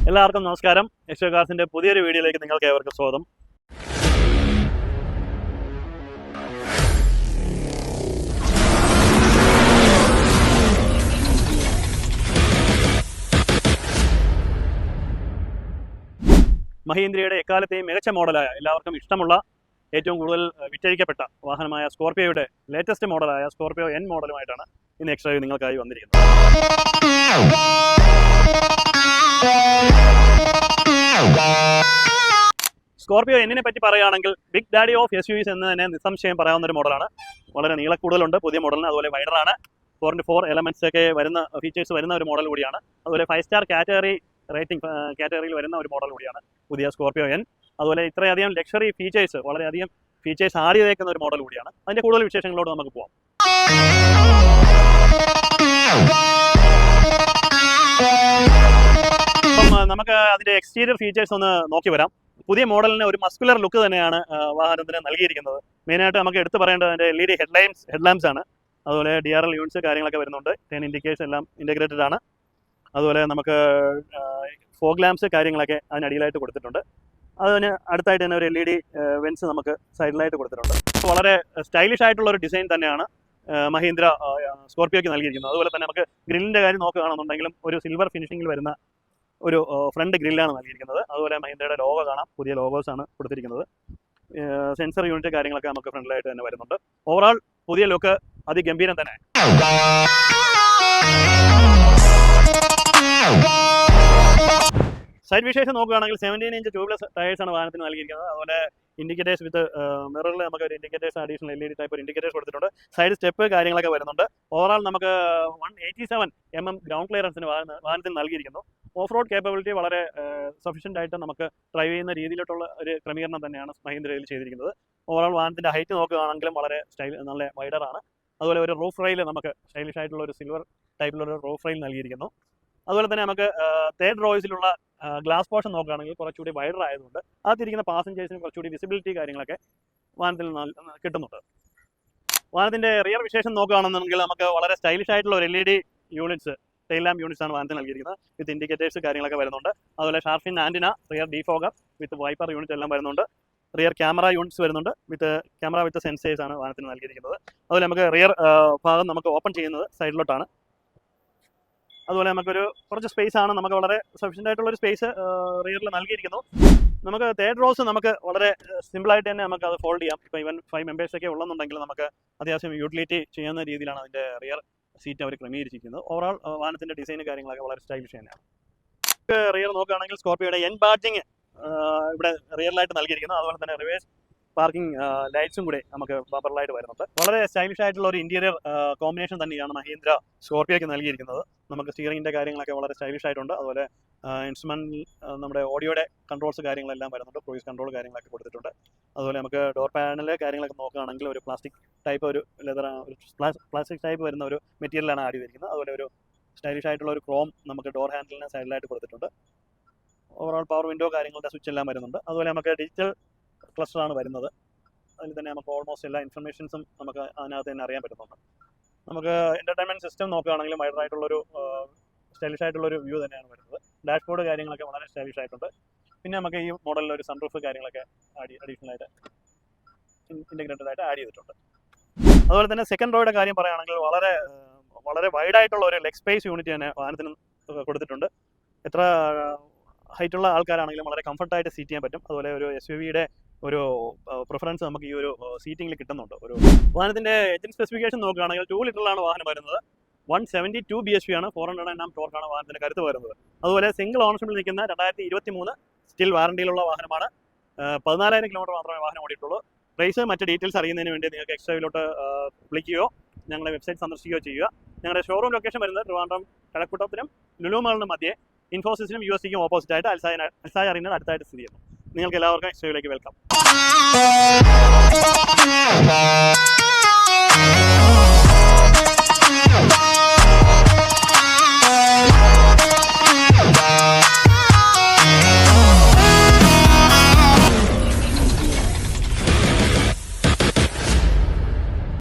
എല്ലാവർക്കും നമസ്കാരം. എക്സ്ട്രാ കാർസിന്റെ പുതിയൊരു വീഡിയോയിലേക്ക് നിങ്ങൾക്ക് ഏവർക്കും സ്വാഗതം. മഹീന്ദ്രയുടെ എക്കാലത്തെയും മികച്ച മോഡലായ എല്ലാവർക്കും ഇഷ്ടമുള്ള ഏറ്റവും കൂടുതൽ വിറ്റഴിക്കപ്പെട്ട വാഹനമായ സ്കോർപിയോയുടെ ലേറ്റസ്റ്റ് മോഡലായ സ്കോർപിയോ എൻ മോഡലുമായിട്ടാണ് ഇന്ന് എക്സ്ട്രാ നിങ്ങൾക്കായി വന്നിരിക്കുന്നത്. സ്കോർപിയോ എന്നിനെ പറ്റി പറയുകയാണെങ്കിൽ ബിഗ് ഡാഡി ഓഫ് SUVs എന്ന് തന്നെ നിസ്സംശയം പറയാവുന്ന ഒരു മോഡലാണ്. വളരെ നീളക്കൂടുതലുണ്ട് പുതിയ മോഡലിന്. അതുപോലെ വൈഡറാണ്. 4x4 എലമെന്റ്സ് ഒക്കെ വരുന്ന ഫീച്ചേഴ്സ് വരുന്ന ഒരു മോഡൽ കൂടിയാണ്. അതുപോലെ 5 സ്റ്റാർ കാറ്റഗറി റേറ്റിംഗ് കാറ്റഗറിയിൽ വരുന്ന ഒരു മോഡൽ കൂടിയാണ് പുതിയ സ്കോർപിയോ എൻ. അതുപോലെ ഇത്രയധികം ലക്ഷറി ഫീച്ചേഴ്സ്, വളരെയധികം ഫീച്ചേഴ്സ് ആഡ് ചെയ്തേക്കുന്ന ഒരു മോഡൽ കൂടിയാണ്. അതിന്റെ കൂടുതൽ വിശേഷങ്ങളോട് നമുക്ക് പോകാം. നമുക്ക് അതിന്റെ എക്സ്റ്റീരിയർ ഫീച്ചേഴ്സ് ഒന്ന് നോക്കി വരാം. പുതിയ മോഡലിന് ഒരു മസ്കുലർ ലുക്ക് തന്നെയാണ് വാഹനത്തിന് നൽകിയിരിക്കുന്നത്. മെയിനായിട്ട് നമുക്ക് എടുത്തു പറയേണ്ടത് അതിന്റെ LED ഹെഡ്ലാംപ്സ് ആണ്. അതുപോലെ DRL യൂണിറ്റ്സ് കാര്യങ്ങളൊക്കെ വരുന്നുണ്ട്. 10 ഇൻഡിക്കേറ്റേഴ്സ് എല്ലാം ഇന്റഗ്രേറ്റഡ് ആണ്. അതുപോലെ നമുക്ക് ഫോഗ് ലാംപ്സ് കാര്യങ്ങളൊക്കെ അതിനടിയിലായിട്ട് കൊടുത്തിട്ടുണ്ട്. അതിന് അടുത്തായിട്ട് തന്നെ ഒരു LED വെൻസ് നമുക്ക് സൈഡിലായിട്ട് കൊടുത്തിട്ടുണ്ട്. വളരെ സ്റ്റൈലിഷ് ആയിട്ടുള്ള ഒരു ഡിസൈൻ തന്നെയാണ് മഹീന്ദ്ര സ്കോർപിയോയ്ക്ക് നൽകിയിരിക്കുന്നത്. അതുപോലെ തന്നെ നമുക്ക് ഗ്രില്ലിന്റെ കാര്യം നോക്കുകയാണെന്നുണ്ടെങ്കിലും ഒരു സിൽവർ ഫിനിഷിംഗിൽ വരുന്ന ഒരു ഫ്രണ്ട് ഗ്രില്ലാണ് നൽകിയിരിക്കുന്നത്. അതുപോലെ മഹീന്ദ്രയുടെ ലോഗോ കാണാം. പുതിയ ലോഗോസ് ആണ് കൊടുത്തിരിക്കുന്നത്. സെൻസർ യൂണിറ്റ് കാര്യങ്ങളൊക്കെ നമുക്ക് ഫ്രണ്ടിലായിട്ട് തന്നെ വരുന്നുണ്ട്. ഓവറോൾ പുതിയ ലുക്ക് അതിഗംഭീരം തന്നെ. സൈഡ് വിശേഷം നോക്കുകയാണെങ്കിൽ 17 ഇഞ്ച് ട്യൂബ്ലെസ് ടയേഴ്സാണ് വാഹനത്തിന് നൽകിയിരിക്കുന്നത്. അതുപോലെ ഇൻഡിക്കേറ്റേഴ്സ് വിത്ത് മിററിൽ നമുക്ക് ഒരു ഇൻഡിക്കേറ്റേഴ്സ് അഡീഷണൽ LED ടൈപ്പ് ഒരു ഇൻഡിക്കേറ്റേഴ്സ് കൊടുത്തിട്ടുണ്ട്. സൈഡ് സ്റ്റെപ്പ് കാര്യങ്ങളൊക്കെ വരുന്നുണ്ട്. ഓവറോൾ നമുക്ക് 187 mm ഗ്രൗണ്ട് ക്ലിയറൻസിന് വാഹനത്തിന് നൽകിയിരിക്കുന്നു. ഓഫ് റോഡ് കേപ്പബിലിറ്റി വളരെ സഫീഷ്യൻ്റ് ആയിട്ട് നമുക്ക് ഡ്രൈവ് ചെയ്യുന്ന രീതിയിലോട്ടുള്ള ഒരു ക്രമീകരണം തന്നെയാണ് മഹീന്ദ്രയിൽ ചെയ്തിരിക്കുന്നത്. ഓവറോൾ വാഹനത്തിന്റെ ഹൈറ്റ് നോക്കുകയാണെങ്കിലും വളരെ നല്ല വൈഡറാണ്. അതുപോലെ ഒരു റൂഫ് റെയിൽ നമുക്ക് സ്റ്റൈലിഷ് ആയിട്ടുള്ള ഒരു സിൽവർ ടൈപ്പിലുള്ള ഒരു റൂഫ് റെയിൽ നൽകിയിരിക്കുന്നു. അതുപോലെ തന്നെ നമുക്ക് തേർഡ് റോയ്സിലുള്ള ഗ്ലാസ് പോർഷൻ നോക്കുകയാണെങ്കിൽ കുറച്ചുകൂടി വൈഡർ ആയതുകൊണ്ട് അതിരിക്കുന്ന പാസഞ്ചേഴ്സിന് കുറച്ചുകൂടി വിസിബിലിറ്റി കാര്യങ്ങളൊക്കെ വാഹനത്തിൽ കിട്ടുന്നുണ്ട്. വാഹനത്തിന്റെ റിയർ വിശേഷം നോക്കുകയാണെന്നുണ്ടെങ്കിൽ നമുക്ക് വളരെ സ്റ്റൈലിഷ് ആയിട്ടുള്ള ഒരു LED units, tail lamp units ആണ് വാഹനത്തിൽ നൽകിയിരിക്കുന്നത്. വിത്ത് ഇൻഡിക്കേറ്റേഴ്സ് കാര്യങ്ങളൊക്കെ വരുന്നുണ്ട്. അതുപോലെ shark fin antenna, rear defogger with wiper unit എല്ലാം വരുന്നുണ്ട്. റിയർ ക്യാമറ യൂണിറ്റ്സ് വരുന്നുണ്ട്. ക്യാമറ വിത്ത് സെൻസേഴ്സ് ആണ് വാഹനത്തിന് നൽകിയിരിക്കുന്നത്. അതുപോലെ നമുക്ക് റിയർ ഭാഗം നമുക്ക് ഓപ്പൺ ചെയ്യുന്നത് സൈഡിലോട്ടാണ്. അതുപോലെ നമുക്കൊരു കുറച്ച് സ്പേസ് ആണ്, നമുക്ക് വളരെ സഫീഷ്യൻ്റ് ആയിട്ടുള്ള ഒരു സ്പേസ് റിയറിൽ നൽകിയിരിക്കുന്നു. നമുക്ക് തേർഡ് റോസ് നമുക്ക് വളരെ സിമ്പിളായിട്ട് തന്നെ നമുക്ക് അത് ഫോൾഡ് ചെയ്യാം. ഇപ്പോൾ ഈവൻ 5 മെമ്പേഴ്സൊക്കെ ഉള്ളെന്നുണ്ടെങ്കിൽ നമുക്ക് അത്യാവശ്യം യൂട്ടിലിറ്റി ചെയ്യുന്ന രീതിയിലാണ് അതിൻ്റെ റിയർ സീറ്റ് അവർ ക്രമീകരിച്ചിരിക്കുന്നത്. ഓവറോൾ വാഹനത്തിൻ്റെ ഡിസൈനും കാര്യങ്ങളൊക്കെ വളരെ സ്റ്റൈലിഷ് തന്നെയാണ്. റിയർ നോക്കുകയാണെങ്കിൽ സ്കോർപിയോയുടെ എൻ ബാഡ്ജിങ് ഇവിടെ റിയറിലായിട്ട് നൽകിയിരിക്കുന്നു. അതുപോലെ തന്നെ റിവേഴ്സ് പാർക്കിംഗ് ലൈറ്റ്സും കൂടെ നമുക്ക് ബമ്പറിലായിട്ട് വരുന്നുണ്ട്. വളരെ സ്റ്റൈലിഷ് ആയിട്ടുള്ള ഒരു ഇന്റീരിയർ കോമ്പിനേഷൻ തന്നെയാണ് മഹീന്ദ്ര സ്കോർപിയോയ്ക്ക് നൽകിയിരിക്കുന്നത്. നമുക്ക് സ്റ്റിയറിംഗിന്റെ കാര്യങ്ങളൊക്കെ വളരെ സ്റ്റൈലിഷ് ആയിട്ടുണ്ട്. അതുപോലെ ഇൻസ്ട്രുമെന്റ് നമ്മുടെ ഓഡിയോയുടെ കൺട്രോൾസ് കാര്യങ്ങളെല്ലാം വരുന്നുണ്ട്. ക്രൂയിസ് കൺട്രോൾ കാര്യങ്ങളൊക്കെ കൊടുത്തിട്ടുണ്ട്. അതുപോലെ നമുക്ക് ഡോർ പാനല് കാര്യങ്ങളൊക്കെ നോക്കുകയാണെങ്കിൽ ഒരു പ്ലാസ്റ്റിക് ടൈപ്പ്, ഒരു ലെതർ, പ്ലാസ്റ്റിക് ടൈപ്പ് വരുന്ന ഒരു മെറ്റീരിയലാണ് ആഡ് ചെയ്തിരിക്കുന്നത്. അതുപോലെ ഒരു സ്റ്റൈലിഷ് ആയിട്ടുള്ള ഒരു ക്രോം നമുക്ക് ഡോർ ഹാൻഡിലിന് സൈഡിലായിട്ട് കൊടുത്തിട്ടുണ്ട്. ഓവറോൾ പവർ വിൻഡോ കാര്യങ്ങളുടെ സ്വിച്ച് എല്ലാം വരുന്നുണ്ട്. അതുപോലെ നമുക്ക് ഡിജിറ്റൽ ക്ലസ്റ്ററാണ് വരുന്നത്. അതിൽ തന്നെ നമുക്ക് ഓൾമോസ്റ്റ് എല്ലാ ഇൻഫർമേഷൻസും നമുക്ക് അതിനകത്ത് തന്നെ അറിയാൻ പറ്റുന്നുണ്ട്. നമുക്ക് എൻ്റർടൈൻമെൻറ്റ് സിസ്റ്റം നോക്കുകയാണെങ്കിലും വൈഡറായിട്ടുള്ളൊരു സ്റ്റൈലിഷ് ആയിട്ടുള്ളൊരു വ്യൂ തന്നെയാണ് വരുന്നത്. ഡാഷ്ബോർഡ് കാര്യങ്ങളൊക്കെ വളരെ സ്റ്റൈലിഷ് ആയിട്ടുണ്ട്. പിന്നെ നമുക്ക് ഈ മോഡലിൽ ഒരു സൺറൂഫ് കാര്യങ്ങളൊക്കെ അഡീഷണൽ ആയിട്ട് ഇൻറ്റഗ്രേറ്റഡ് ആയിട്ട് ആഡ് ചെയ്തിട്ടുണ്ട്. അതുപോലെ തന്നെ സെക്കൻഡ് റോയുടെ കാര്യം പറയുകയാണെങ്കിൽ വളരെ വൈഡായിട്ടുള്ള ഒരു ലെഗ് സ്പേസ് യൂണിറ്റ് തന്നെ വാഹനത്തിന് കൊടുത്തിട്ടുണ്ട്. എത്ര ഹൈറ്റുള്ള ആൾക്കാരാണെങ്കിലും വളരെ കംഫർട്ടായിട്ട് സീറ്റ് ചെയ്യാൻ പറ്റും. അതുപോലെ ഒരു SUVയുടെ ഒരു പ്രിഫറൻസ് നമുക്ക് ഈ ഒരു സീറ്റിംഗിൽ കിട്ടുന്നുണ്ട്. ഒരു വാഹനത്തിന്റെ എഞ്ചിൻ സ്പെസിഫിക്കേഷൻ നോക്കുകയാണെങ്കിൽ 2 ലിറ്ററിലാണ് വാഹനം വരുന്നത്. 172 BHP ആണ്. 400 Nm ടോർക്കാണ് വാഹനത്തിന്റെ കരുത്ത് വരുന്നത്. അതുപോലെ സിംഗിൾ ഓണർഷിപ്പിൽ നിൽക്കുന്ന 2023 സ്റ്റിൽ വാറണ്ടിയിലുള്ള വാഹനമാണ്. 14,000 കിലോമീറ്റർ മാത്രമേ വാഹനം ഓടിയിട്ടുള്ളൂ. പ്രൈസ് മറ്റ് ഡീറ്റെയിൽസ് അറിയുന്നതിന് വേണ്ടി നിങ്ങൾക്ക് എക്സ്ട്രായിലോട്ട് വിളിക്കുകയോ ഞങ്ങളുടെ വെബ്സൈറ്റ് സന്ദർശിക്കുകയോ ചെയ്യുക. ഞങ്ങളുടെ ഷോറൂം ലൊക്കേഷൻ വരുന്നത് ട്രിവാൻഡ്രം കഴക്കൂട്ടത്തിനും ലുലു മാളിനും മധ്യേ ഇൻഫോസിസിനും USDക്കും ഓപ്പോസിറ്റ് ആയിട്ട് അൽസായ അറീനയുടെ അടുത്തായിട്ട് സ്ഥിതി ചെയ്യുന്നു. നിങ്ങൾക്ക് എല്ലാവർക്കും എക്സ്ട്രയിലേക്ക് വെൽക്കം.